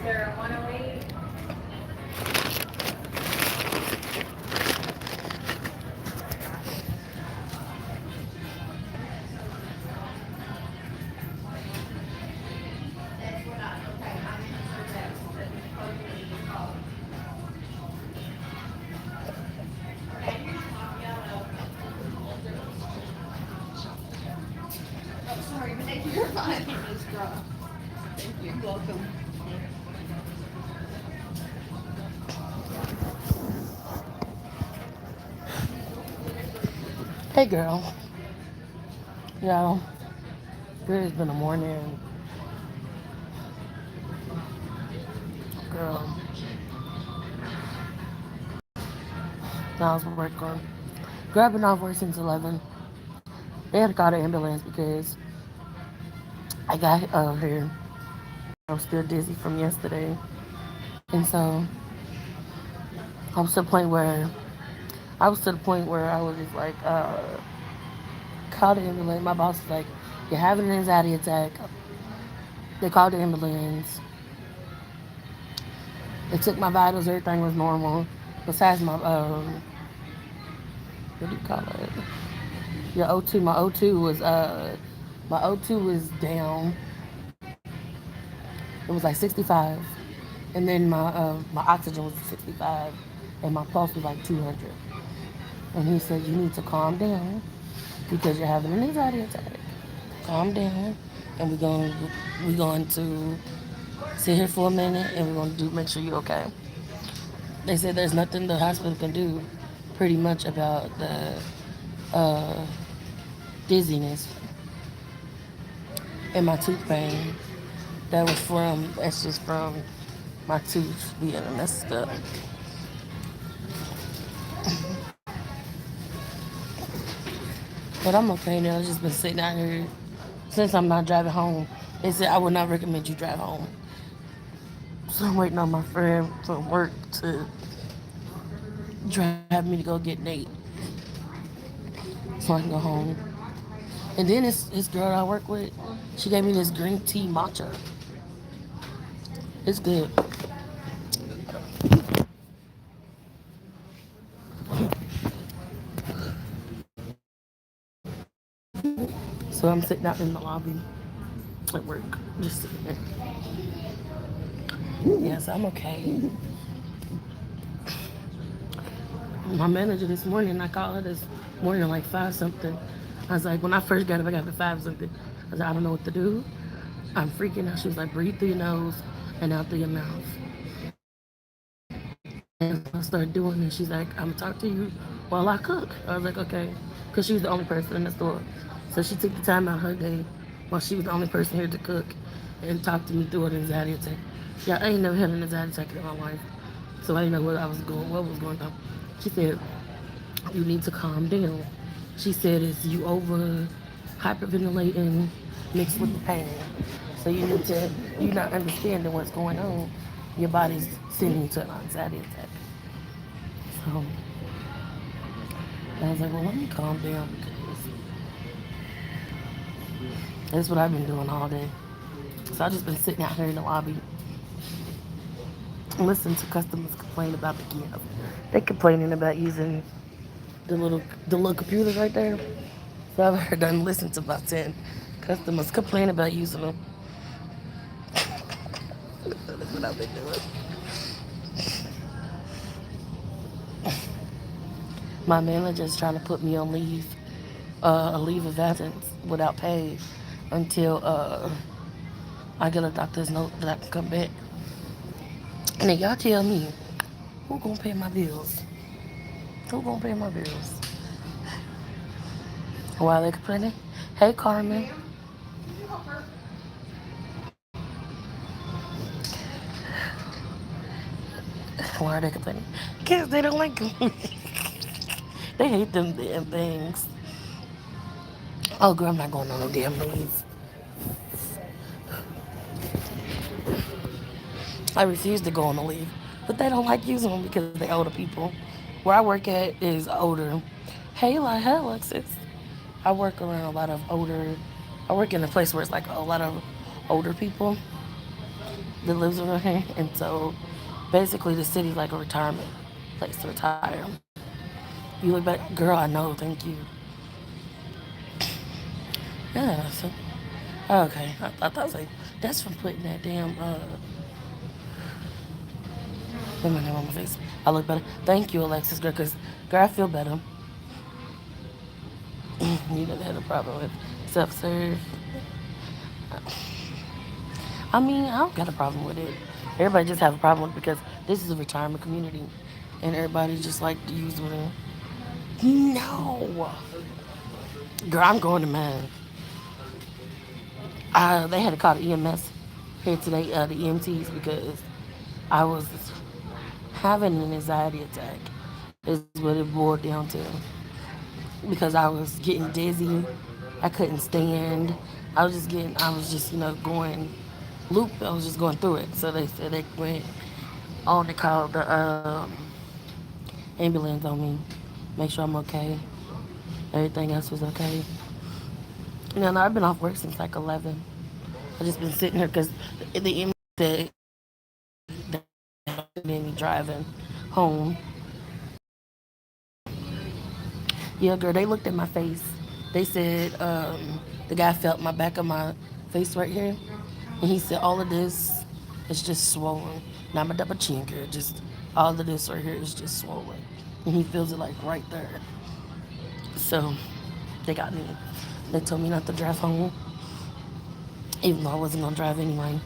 Sorry, but you're fine. Just drop. Thank you. You're welcome. Hey girl, yo, it has been a morning, girl. I was working, grabbing off work since 11. They had to call the ambulance because I got here. I was still dizzy from yesterday, and so I was to the point where I was just like, call the ambulance. My boss was like, "You're having an anxiety attack." They called the ambulance. They took my vitals. Everything was normal, besides my what do you call it? Your O2. My O2 was down. It was like 65, and then my oxygen was 65, and my pulse was like 200. And he said, "You need to calm down because you're having an anxiety attack. Calm down, and we're going to sit here for a minute, and we're going to do make sure you're okay." They said there's nothing the hospital can do, pretty much about the uh, dizziness and my tooth pain. That's just from my tooth being messed up. But I'm okay now. I've just been sitting out here since I'm not driving home. They said I would not recommend you drive home. So I'm waiting on my friend from work to drive me to go get Nate so I can go home. And then this girl I work with, she gave me this green tea matcha. It's good. So I'm sitting out in the lobby at work, just sitting there. Yes, I'm okay. My manager this morning, I called her this morning like 5 something. I was like, when I first got up, I got up at 5 something. I was like, I don't know what to do. I'm freaking out. She was like, breathe through your nose and out through your mouth. And I started doing it. She's like, I'm gonna talk to you while I cook. I was like, okay. Because she was the only person in the store. So she took the time out of her day while she was the only person here to cook and talk to me through an anxiety attack. Yeah, I ain't never had an anxiety attack in my life. So I didn't know what was going on. She said, you need to calm down. She said, it's you over hyperventilating mixed with the pain. So you're not understanding what's going on. Your body's sending you to an anxiety attack. So I was like, well, let me calm down because that's what I've been doing all day. So I just been sitting out here in the lobby and listening to customers complain about the gift. They complaining about using the little computers right there. So I've heard done listen to about 10 customers complain about using them. That's what I've been doing. My manager's trying to put me on a leave of absence without pay until I get a doctor's note that I can come back. And then y'all tell me, who gonna pay my bills? Who gonna pay my bills? While they complaining? Hey, Carmen. Why are they complaining? Because they don't like them. They hate them damn things. Oh, girl, I'm not going on no damn leave. I refuse to go on the leave. But they don't like using them because they older people. Where I work at is older. Hey, Alexis. I work around a lot of older. I work in a place where it's like a lot of older people. that lives around here, and so basically the city's like a retirement place to retire. You look back, girl, I know, thank you. Yeah, so okay. I thought that was like that's from putting that damn put my name on my face. I look better. Thank you, Alexis, girl, cause girl, I feel better. You never had a problem with self serve. I mean, I don't got a problem with it. Everybody just have a problem with it because this is a retirement community, and everybody just like to use it. No, girl, I'm going to mine. They had to call the EMS here today, the EMTs, because I was having an anxiety attack. Is what it boiled down to. Because I was getting dizzy, I couldn't stand. I was just, going loop. I was just going through it. So they said they went on to call the ambulance on me, make sure I'm okay. Everything else was okay. No, I've been off work since like 11. I just been sitting here because the EMS said that me driving home. Yeah, girl, they looked at my face. They said the guy felt my back of my face right here, and he said all of this is just swollen. Not my double chin, girl. Just all of this right here is just swollen, and he feels it like right there. So they got me. They told me not to drive home, even though I wasn't gonna drive anyway.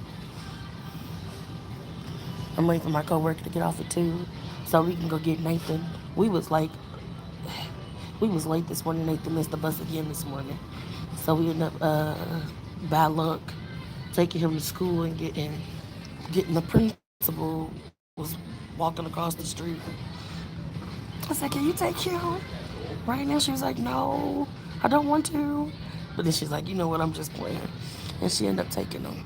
I'm waiting for my coworker to get off at 2, so we can go get Nathan. We was like we was late this morning. Nathan missed the bus again this morning. So we ended up, by luck, taking him to school and getting the principal was walking across the street. I was like, can you take him right now? She was like, no, I don't want to. But then she's like, you know what, I'm just playing. And she ended up taking him.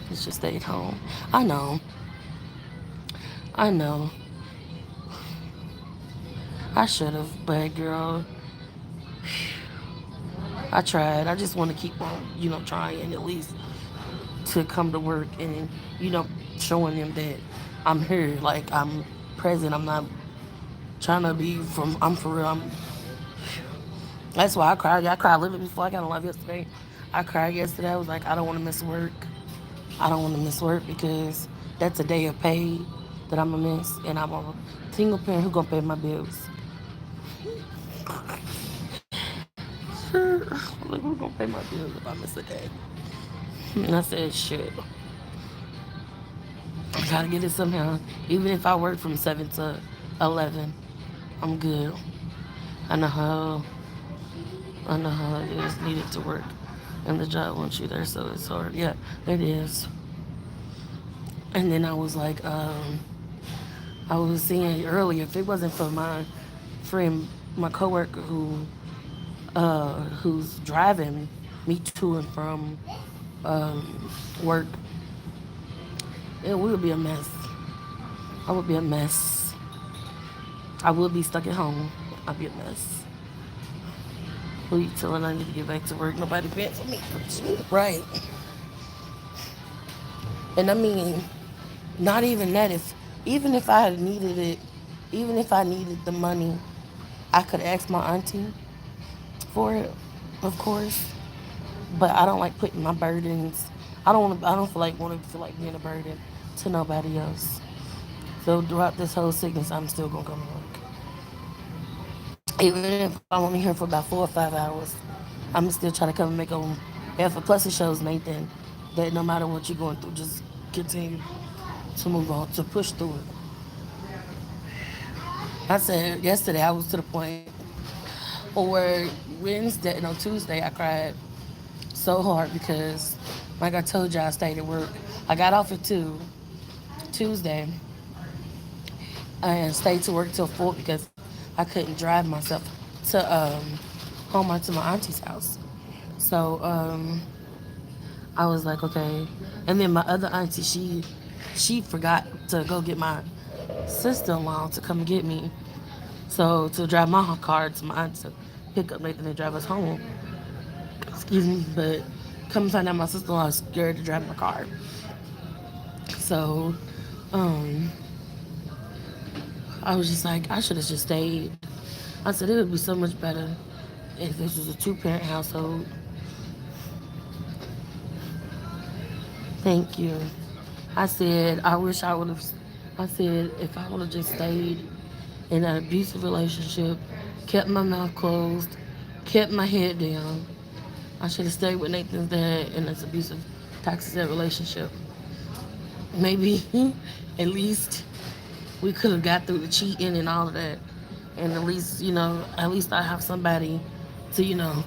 He just stayed home. I know. I know. I should have, but girl, I tried. I just want to keep on, trying at least to come to work and, showing them that I'm here. Like, I'm present. I'm not trying to be I'm for real. That's why I cried. I cried a little bit before I got on live yesterday. I cried yesterday. I was like, I don't want to miss work. I don't want to miss work because that's a day of pay that I'm going to miss. And I'm a single parent who going to pay my bills. Like, who's going to pay my bills if I miss a day? And I said, shit. I gotta get it somehow. Even if I work from 7 to 11, I'm good. I know how I know how it is needed to work, and the job wants you there, so it's hard. Yeah, it is. And then I was like, I was saying earlier, if it wasn't for my friend, my coworker who's driving me to and from work, it would be a mess. I would be a mess. I would be stuck at home. I'd be a mess. Who you telling I need to get back to work? Nobody paid for me. Right. And I mean, not even that. Even if I had needed it, even if I needed the money, I could ask my auntie for it, of course. But I don't like putting my burdens. I don't want to. I don't feel like want to feel like being a burden to nobody else. So throughout this whole sickness, I'm still gonna come to work. Even if I'm only here for about 4 or 5 hours, I'm still trying to come and make them. Yeah, for plus it shows Nathan that no matter what you're going through, just continue to move on, to push through it. I said yesterday I was to the point where Wednesday, no Tuesday, I cried so hard because, like I told you, I stayed at work. I got off at 2 Tuesday and stayed to work till 4 because I couldn't drive myself to home or to my auntie's house. So I was like, okay. And then my other auntie, she forgot to go get my sister-in-law to come get me. So to drive my car to my aunt to pick up Nathan and drive us home. Excuse me, but come find out my sister-in-law is scared to drive my car. So, um, I was just like, I should have just stayed. I said it would be so much better if this was a two-parent household. Thank you. I said I wish I would have. I said if I would have just stayed in an abusive relationship, kept my mouth closed, kept my head down, I should have stayed with Nathan's dad in this abusive, toxic relationship. Maybe at least we could have got through the cheating and all of that. And at least, at least I have somebody to,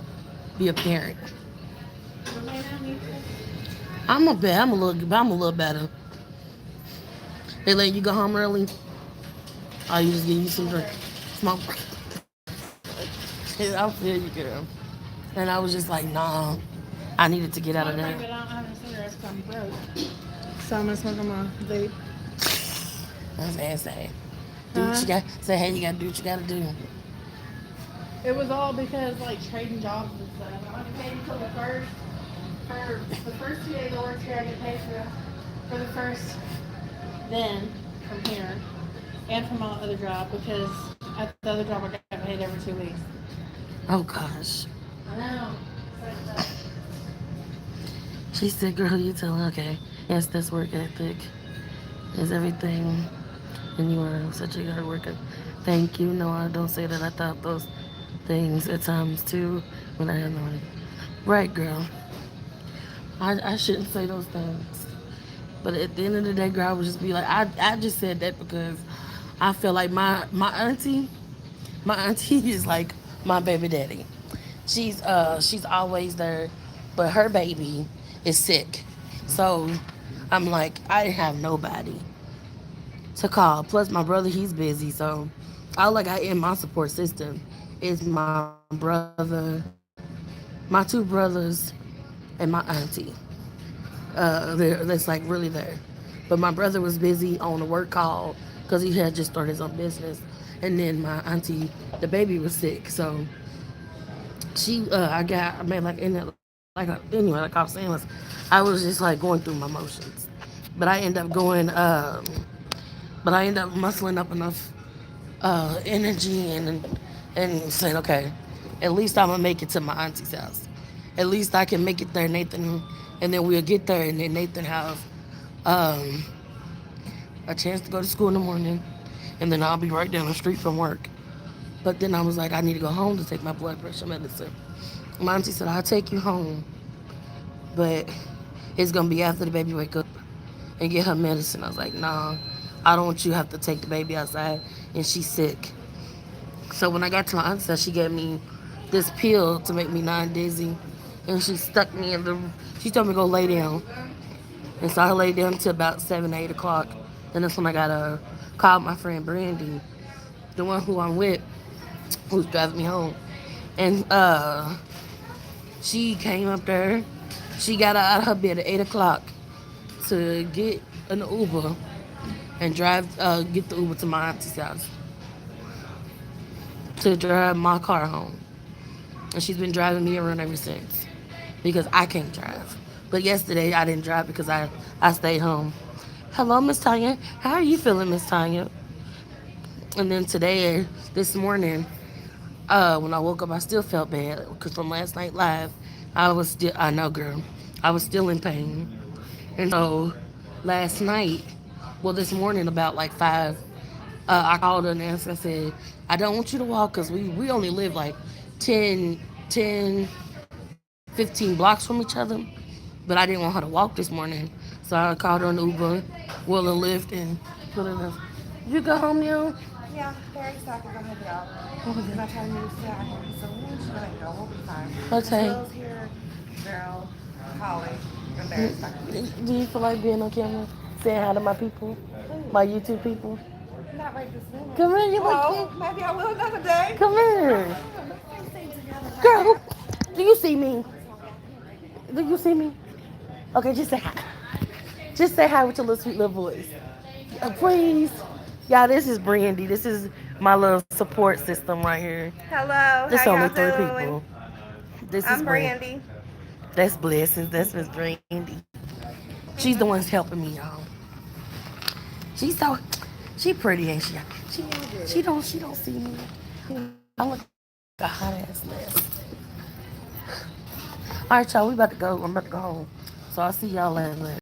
be a parent. I'm a little better. They let you go home early. Or you just getting you some drink, smoke. I feel you, girl. And I was just like, nah, I needed to get out of Smoke there. break, but I don't have any cigarettes 'cause I'm broke. So I'm gonna smoke on my vape. That's nasty. Do what Huh? you got. Say, hey, you gotta do what you gotta do. It was all because like trading jobs and stuff. I get paid until the first for the first 2 days I worked here. I get paid for the first then from here and from my other job because at the other job I got paid every 2 weeks. Oh gosh. I know. She said, girl, you tell her, okay. Yes, that's work ethic. Is everything. And you are such a hard worker. Thank you. No, I don't say that. I thought those things at times too when I had no money. Right, girl. I shouldn't say those things. But at the end of the day, girl, I would just be like, I just said that because I feel like my auntie is like my baby daddy. She's always there, but her baby is sick. So I'm like, I didn't have nobody to call. Plus my brother, he's busy. So all I got in my support system is my brother, my two brothers, and my auntie. That's like really there. But my brother was busy on a work call because he had just started his own business. And then my auntie, the baby was sick. So I mean, like, anyway, like I was saying, I was just like going through my motions. But I end up but I end up muscling up enough energy and saying, okay, at least I'm gonna make it to my auntie's house. At least I can make it there, Nathan, and then we'll get there, and then Nathan have um, a chance to go to school in the morning, and then I'll be right down the street from work. But then I was like, I need to go home to take my blood pressure medicine. My auntie said, I'll take you home, but it's gonna be after the baby wake up and get her medicine. I was like, nah, I don't want you to have to take the baby outside and she's sick. So when I got to my auntie's house, she gave me this pill to make me non-dizzy, and she stuck me in the. She told me to go lay down, and so I laid down until about 7, 8 o'clock. Then that's when I got call my friend Brandy, the one who I'm with, who's driving me home, and she came up there. She got out of her bed at 8 o'clock to get an Uber and get the Uber to my auntie's house to drive my car home. And she's been driving me around ever since because I can't drive. But yesterday I didn't drive because I stayed home. Hello, Miss Tanya. How are you feeling, Miss Tanya? And then today, this morning, when I woke up, I still felt bad because from last night live, I know, girl, I was still in pain. And so last night, well, this morning about like 5, I called her and asked, I said, I don't want you to walk because we only live like 10, 15 blocks from each other. But I didn't want her to walk this morning. So I called her an Uber, Will and Lyft, and put her in. You go home now? Yeah, very stuck. I'm gonna head out. I'm not trying to move to I have so much, but I know we'll be fine. Okay. Will's here, Daryl, Holly, and Barry's stuck. Do you feel like being on camera? Saying hi to my people? My YouTube people? Not right this minute. Come here, you Oh, like maybe I will another day. Come here. Girl, do you see me? Do you see me? Okay, just say hi. Just say hi with your little sweet little voice. Please. Y'all, this is Brandy. This is my little support system right here. Hello, There's how only y'all 3 doing? people. This is I'm Brandy. That's Blessings. That's Miss Brandy. She's the one's helping me, y'all. She pretty, ain't she? She don't see me. I look like a hot ass mess. All right, y'all, we about to go. I'm about to go home. So I'll see y'all later.